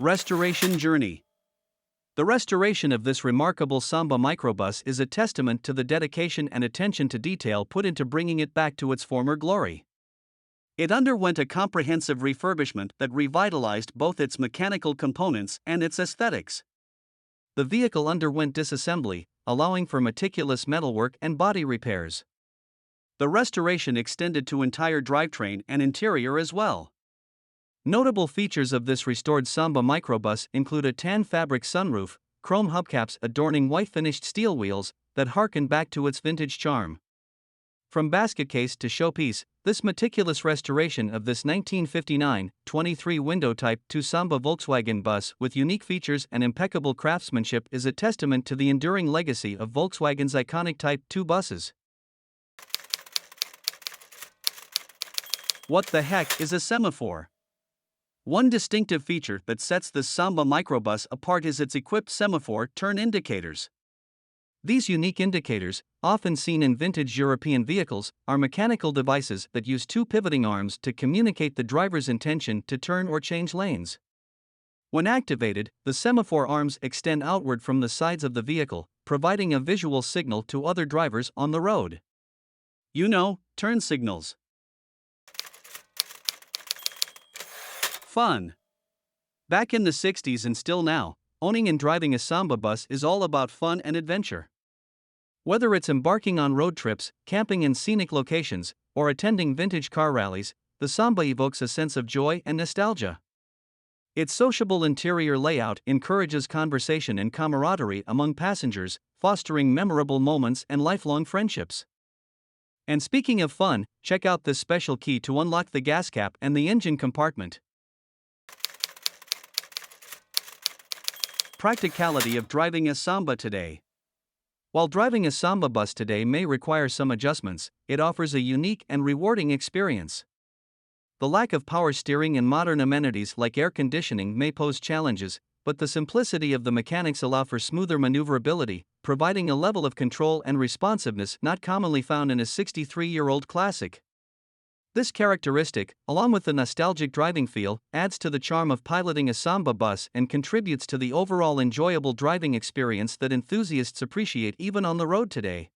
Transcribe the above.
Restoration journey. The restoration of this remarkable Samba Microbus is a testament to the dedication and attention to detail put into bringing it back to its former glory. It underwent a comprehensive refurbishment that revitalized both its mechanical components and its aesthetics. The vehicle underwent disassembly, allowing for meticulous metalwork and body repairs. The restoration extended to entire drivetrain and interior as well. Notable features of this restored Samba Microbus include a tan fabric sunroof, chrome hubcaps adorning white finished steel wheels that harken back to its vintage charm. From basket case to showpiece, this meticulous restoration of this 1959 23-window Type 2 Samba Volkswagen bus with unique features and impeccable craftsmanship is a testament to the enduring legacy of Volkswagen's iconic Type 2 buses. What the heck is a semaphore? One distinctive feature that sets the Samba Microbus apart is its equipped semaphore turn indicators. These unique indicators, often seen in vintage European vehicles, are mechanical devices that use two pivoting arms to communicate the driver's intention to turn or change lanes. When activated, the semaphore arms extend outward from the sides of the vehicle, providing a visual signal to other drivers on the road. Turn signals. Fun. Back in the 60s and still now, owning and driving a Samba bus is all about fun and adventure. Whether it's embarking on road trips, camping in scenic locations, or attending vintage car rallies, the Samba evokes a sense of joy and nostalgia. Its sociable interior layout encourages conversation and camaraderie among passengers, fostering memorable moments and lifelong friendships. And speaking of fun, check out this special key to unlock the gas cap and the engine compartment. Practicality of driving a Samba today. While driving a Samba bus today may require some adjustments, it offers a unique and rewarding experience. The lack of power steering and modern amenities like air conditioning may pose challenges, but the simplicity of the mechanics allow for smoother maneuverability, providing a level of control and responsiveness not commonly found in a 63-year-old classic. This characteristic, along with the nostalgic driving feel, adds to the charm of piloting a Samba bus and contributes to the overall enjoyable driving experience that enthusiasts appreciate even on the road today.